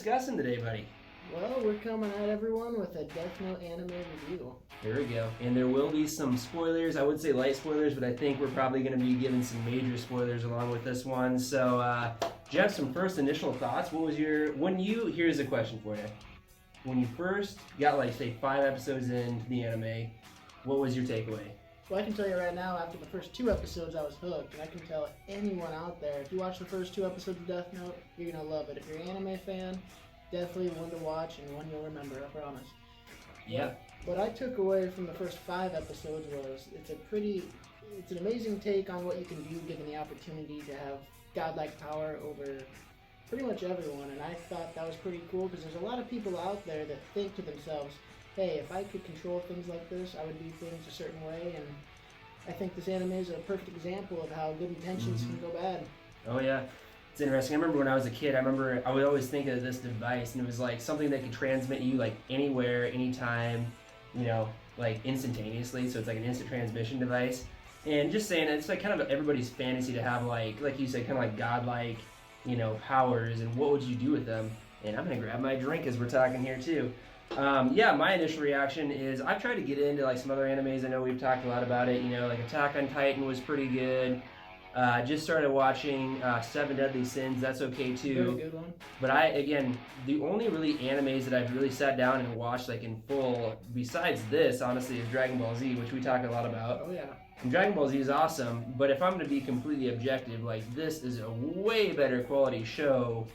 discussing today, buddy? Well, we're coming at everyone with a Death Note anime review. There we go. And there will be some spoilers. I would say light spoilers, but I think we're probably going to be giving some major spoilers along with this one. So, Jeff, some first initial thoughts. What was here's a question for you. When you first got, like, say, 5 episodes into the anime, what was your takeaway? Well, I can tell you right now, after the first 2 episodes, I was hooked. And I can tell anyone out there, if you watch the first 2 episodes of Death Note, you're going to love it. If you're an anime fan, definitely one to watch and one you'll remember, I promise. Yeah. What I took away from the first 5 episodes was it's an amazing take on what you can do given the opportunity to have godlike power over pretty much everyone. And I thought that was pretty cool because there's a lot of people out there that think to themselves, hey, if I could control things like this, I would do things a certain way. And I think this anime is a perfect example of how good intentions can go bad. Oh, yeah. It's interesting. I remember when I was a kid, I would always think of this device, and it was like something that could transmit you like anywhere, anytime, like instantaneously. So it's like an instant transmission device. And just saying, it's like kind of everybody's fantasy to have like you said, kind of like godlike, powers. And what would you do with them? And I'm gonna grab my drink as we're talking here too. My initial reaction is I've tried to get into like some other animes. I know we've talked a lot about it. Like Attack on Titan was pretty good. Just started watching 7 Deadly Sins. That's okay too. Very good one. But the only really animes that I've really sat down and watched like in full, besides this, honestly, is Dragon Ball Z, which we talked a lot about. Oh yeah. And Dragon Ball Z is awesome, but if I'm going to be completely objective, like this is a way better quality show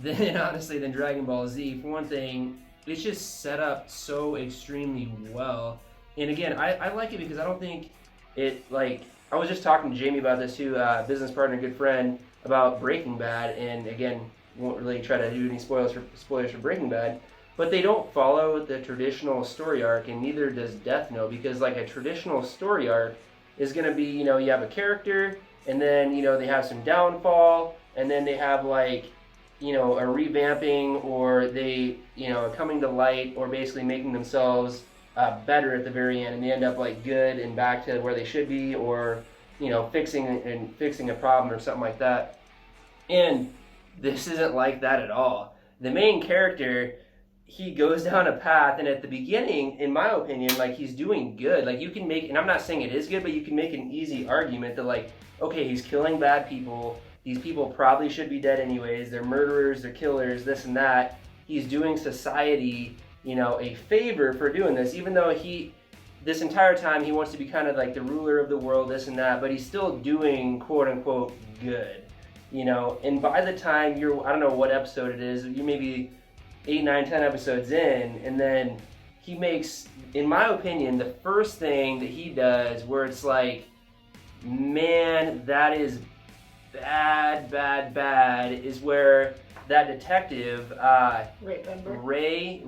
than Dragon Ball Z. For one thing, it's just set up so extremely well. And again, I like it because I don't think it like. I was just talking to Jamie about this too, business partner, good friend, about Breaking Bad, and again, won't really try to do any spoilers for Breaking Bad, but they don't follow the traditional story arc, and neither does Death Note, because like a traditional story arc is going to be, you have a character, and then, they have some downfall, and then they have like, a revamping, or they, coming to light, or basically making themselves better at the very end, and they end up like good and back to where they should be, or fixing a problem or something like that. And this isn't like that at all. The main character, he goes down a path, and at the beginning, in my opinion, like he's doing good. Like you can make, and I'm not saying it is good, but you can make an easy argument that like, okay, he's killing bad people. These people probably should be dead anyways. They're murderers, they're killers, this and that. He's doing society a favor for doing this, even though this entire time he wants to be kind of like the ruler of the world, this and that, but he's still doing quote unquote good, and by the time I don't know what episode it is, you maybe 8, 9, 10 episodes in, and then he makes, in my opinion, the first thing that he does where it's like, man, that is bad, is where that detective, Ray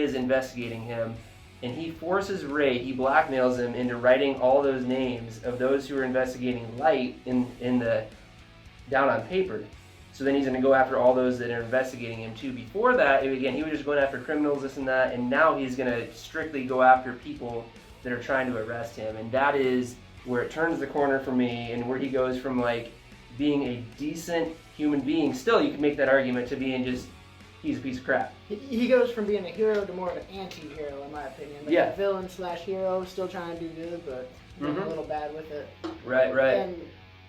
is investigating him, and he forces Ray, he blackmails him into writing all those names of those who are investigating Light down on paper. So then he's going to go after all those that are investigating him too. Before that, again, he was just going after criminals, this and that, and now he's going to strictly go after people that are trying to arrest him, and that is where it turns the corner for me, and where he goes from like being a decent human being, still you can make that argument, to being just, he's a piece of crap. He goes from being a hero to more of an anti-hero, in my opinion. Like a villain / hero, still trying to do good, but being a little bad with it. Right. And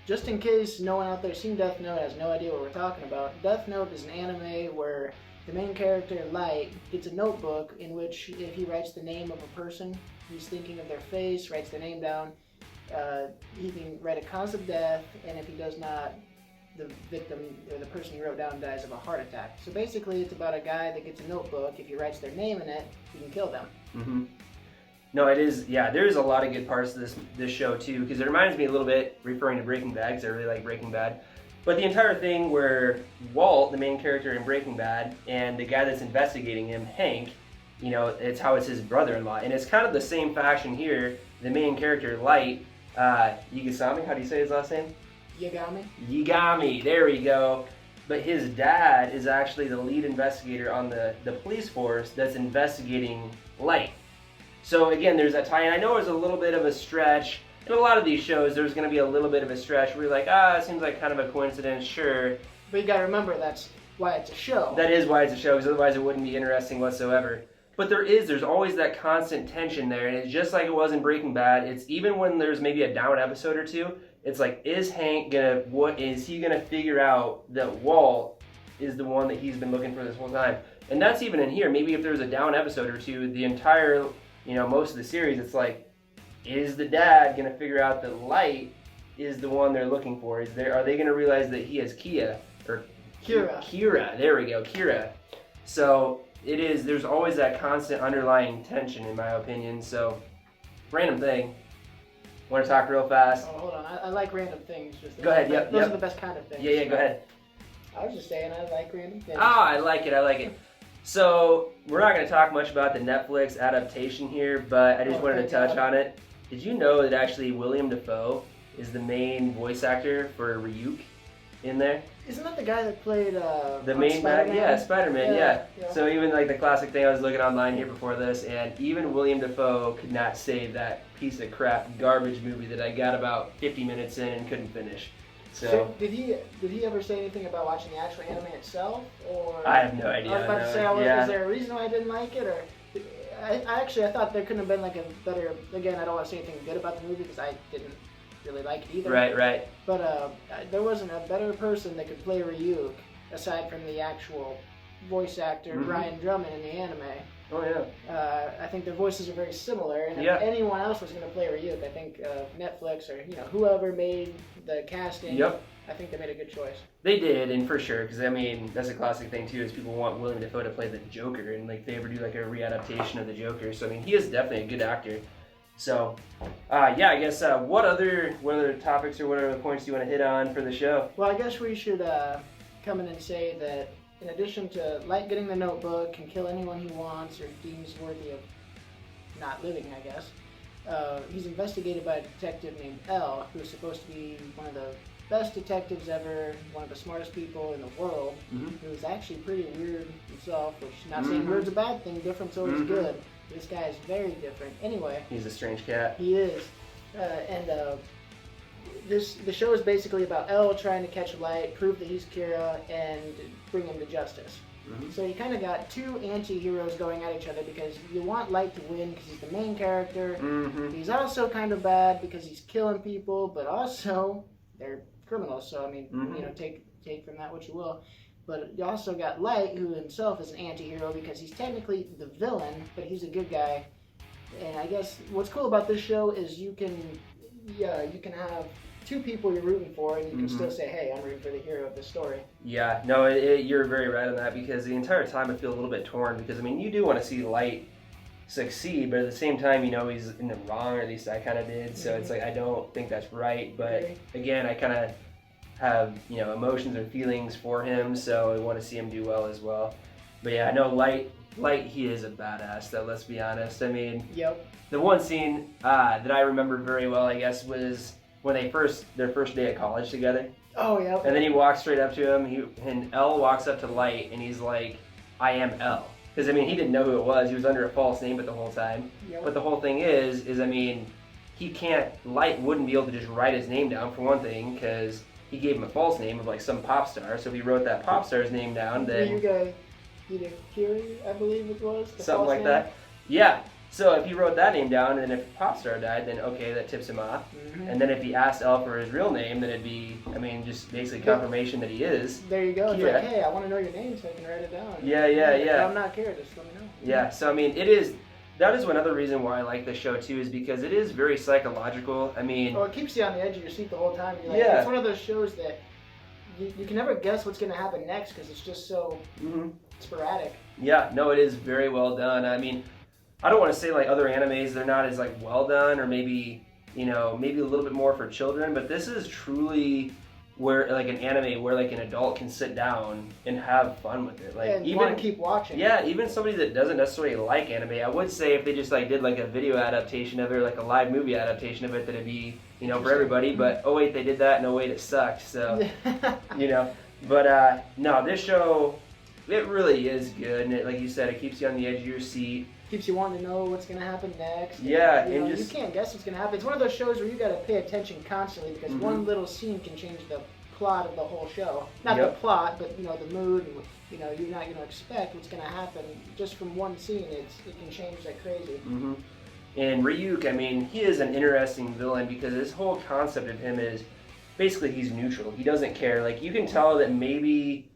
just in case no one out there seen Death Note, has no idea what we're talking about, Death Note is an anime where the main character, Light, gets a notebook in which if he writes the name of a person, he's thinking of their face, writes the name down, he can write a cause of death, and if he does not, the victim or the person he wrote down dies of a heart attack. So basically it's about a guy that gets a notebook. If he writes their name in it, he can kill them. Mm-hmm. No, it is, there's a lot of good parts to this show too, because it reminds me a little bit, referring to Breaking Bad, because I really like Breaking Bad, but the entire thing where Walt, the main character in Breaking Bad, and the guy that's investigating him, Hank, it's his brother-in-law, and it's kind of the same faction here. The main character, Light, Yigasami, how do you say his last name? Yagami, there we go. But his dad is actually the lead investigator on the police force that's investigating Light. So again, there's that tie-in. I know it was a little bit of a stretch. In a lot of these shows, there's going to be a little bit of a stretch where you're like, it seems like kind of a coincidence, sure. But you got to remember, that's why it's a show. That is why it's a show, because otherwise it wouldn't be interesting whatsoever. But there's always that constant tension there, and it's just like it was in Breaking Bad. It's even when there's maybe a down episode or two, it's like, is Hank gonna figure out that Walt is the one that he's been looking for this whole time? And that's even in here. Maybe if there's a down episode or two, the entire, most of the series, it's like, is the dad gonna figure out that Light is the one they're looking for? Are they gonna realize that he has Kira? There we go, Kira. So there's always that constant underlying tension, in my opinion. So, random thing. Want to talk real fast? Oh, hold on. I like random things. Go ahead. Yep. Those are the best kind of things. Yeah. Go ahead. I was just saying I like random things. I like it. So we're not going to talk much about the Netflix adaptation here, but I just wanted to touch on it. Did you know that actually William Dafoe is the main voice actor for Ryuk in there? Isn't that the guy that played the main Spider-Man? Yeah, Spider-Man, yeah. Yeah. So even like the classic thing, I was looking online here before this, and even William Dafoe could not save that piece of crap garbage movie that I got about 50 minutes in and couldn't finish. So did he ever say anything about watching the actual anime itself, or? I have no idea. I was about to say, is there a reason why I didn't like it, or? I thought there couldn't have been like a better. Again, I don't want to say anything good about the movie because I didn't really like it either. Right. But there wasn't a better person that could play Ryuk aside from the actual voice actor Brian Drummond in the anime. Oh yeah. I think their voices are very similar, and Yeah. if anyone else was going to play Ryuk, I think Netflix or whoever made the casting. Yep. I think they made a good choice. They did, and for sure, because I mean that's a classic thing too. Is people want William Dafoe to play the Joker, and like they ever do like a readaptation of the Joker. So I mean he is definitely a good actor. So, yeah, I guess what other topics or what other points do you want to hit on for the show? Well, I guess we should come in and say that in addition to Light getting the notebook, can kill anyone he wants or deems worthy of not living, I guess, he's investigated by a detective named L, who's supposed to be one of the best detectives ever, one of the smartest people in the world, who's actually pretty weird himself, which not saying weird's a bad thing, different's always good. This guy is very different. Anyway. He's a strange cat. He is. The show is basically about Elle trying to catch Light, prove that he's Kira, and bring him to justice. So you kind of got two anti-heroes going at each other because you want Light to win because he's the main character. He's also kind of bad because he's killing people, but also they're criminals. So I mean, take from that what you will. But you also got Light, who himself is an anti-hero because he's technically the villain, but he's a good guy. And I guess what's cool about this show is you can have two people you're rooting for, and you can still say, hey, I'm rooting for the hero of the story. Yeah, no, you're very right on that because the entire time I feel a little bit torn because, I mean, you do want to see Light succeed, but at the same time, he's in the wrong, or at least I kind of did. So it's like, I don't think that's right. But again, I kind of have emotions or feelings for him, so I want to see him do well as well. But yeah, I know Light, he is a badass though, let's be honest. I mean, the one scene that I remember very well, I guess, was when their first day at college together. Oh yeah. And then he walks straight up to him, and Elle walks up to Light, and he's like, I am Elle. Because I mean, he didn't know who it was. He was under a false name the whole time. But the whole thing is I mean, Light wouldn't be able to just write his name down for one thing, because he gave him a false name of like some pop star. So if he wrote that pop star's name down, then Kiri, I believe it was. Something like that. Yeah. So if he wrote that name down, and then if pop star died, then okay, that tips him off. And then if he asked Elle for his real name, then it'd be, I mean, just basically confirmation that he is. There you go. It's like, hey, I want to know your name so I can write it down. Yeah. If I'm not Kira, just let me know. Yeah. So I mean, that is another reason why I like the show too, is because it is very psychological. I mean, it keeps you on the edge of your seat the whole time. It's one of those shows that you can never guess what's going to happen next because it's just so sporadic. Yeah, no, it is very well done. I mean, I don't want to say like other animes, they're not as like well done, or maybe maybe a little bit more for children, but this is truly where like an anime where like an adult can sit down and have fun with it. Like, and even want to keep watching. Yeah, even somebody that doesn't necessarily like anime, I would say if they just like did like a video adaptation of it, or like a live movie adaptation of it, that it'd be for everybody. But oh wait, they did that, and oh wait, it sucked. So but no, this show, it really is good, and like you said, it keeps you on the edge of your seat. Keeps you wanting to know what's going to happen next. Yeah, and you can't guess what's going to happen. It's one of those shows where you got to pay attention constantly because one little scene can change the plot of the whole show. Not Yep. the plot, but the mood. And, you're not going to expect what's going to happen just from one scene. It can change like crazy. Mm-hmm. And Ryuk, I mean, he is an interesting villain because his whole concept of him is basically he's neutral. He doesn't care. Like, you can tell that maybe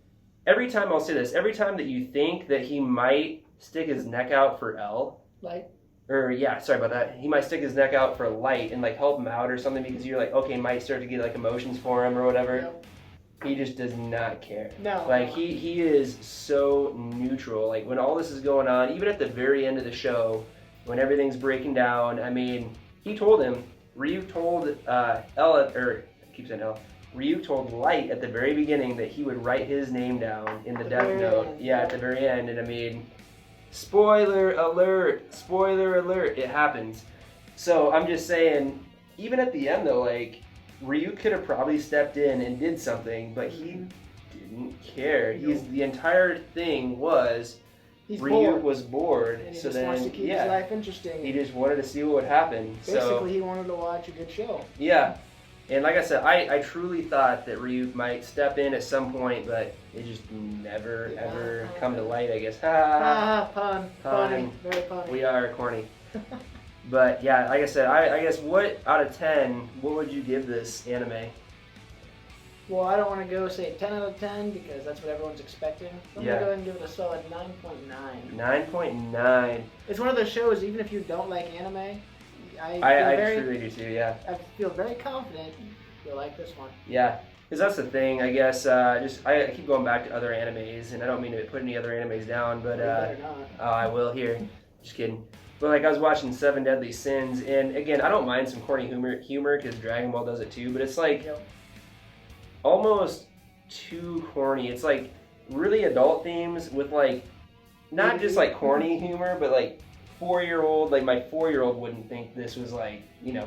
every time, I'll say this, every time that you think that he might stick his neck out for L, sorry about that. He might stick his neck out for Light and like help him out or something because you're like, okay, might start to get like emotions for him or whatever. Yep. He just does not care. No. Like he is so neutral. Like when all this is going on, even at the very end of the show, when everything's breaking down, I mean, he told him, Ryuk told Ryuk told Light at the very beginning that he would write his name down in the death note. Yeah, at the very end. And I mean, spoiler alert, it happens. So I'm just saying, even at the end though, like, Ryuk could have probably stepped in and did something, but he didn't care. The entire thing was Ryuk was bored, and he so just then wants to keep his life interesting. He just wanted to see what would happen. Basically, he wanted to watch a good show. Yeah, and like I said, I truly thought that Ryuk might step in at some point, but it just never ever come to light. I guess. Pun. Funny, very funny. We are corny. But yeah, like I said, I guess what out of 10, what would you give this anime? Well, I don't want to go say 10 out of 10 because that's what everyone's expecting. I'm going to go ahead and give it a solid 9.9. 9.9. It's one of those shows, even if you don't like anime, I truly do too, yeah. I feel very confident you'll like this one. Yeah, because that's the thing, I guess. I keep going back to other animes, and I don't mean to put any other animes down, but You better not. oh, I will here. Just kidding. But like I was watching Seven Deadly Sins, and again, I don't mind some corny humor because Dragon Ball does it too, but it's like almost too corny. It's like really adult themes with like not just like corny humor, but like 4-year-old, like my 4-year-old wouldn't think this was like,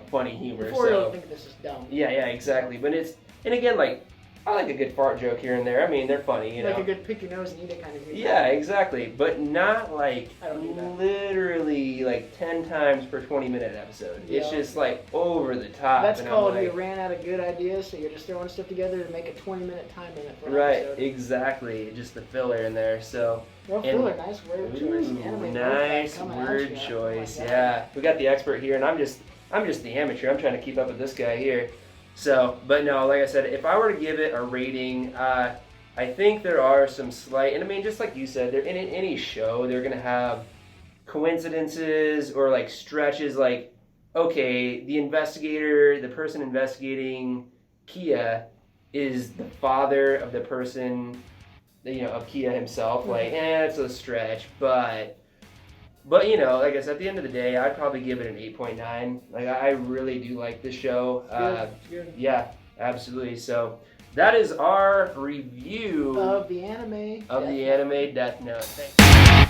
funny humor. The 4-year-old think this is dumb. Yeah, exactly. But and again, like, I like a good fart joke here and there. I mean, they're funny, Like a good pick your nose and eat it kind of humor. Yeah, exactly. But not like I don't do that. literally like 10 times per 20-minute episode. It's just like over the top. That's and called I'm like, you ran out of good ideas, so you're just throwing stuff together to make a 20-minute time limit for an right, episode. Exactly. Just the filler in there. So. Well, filler, nice word choice. Nice word choice. Yeah, we got the expert here, and I'm just the amateur. I'm trying to keep up with this guy here. So, but no, like I said, if I were to give it a rating, I think there are some slight, and I mean, just like you said, in any show, they're gonna have coincidences or like stretches. Like, okay, the person investigating Kia, is the father of the person, of Kia himself. Like, it's a stretch, but like I said, at the end of the day, I'd probably give it an 8.9. Like, I really do like this show. It's good. Yeah, absolutely. So that is our review of the anime Death Note. Thanks.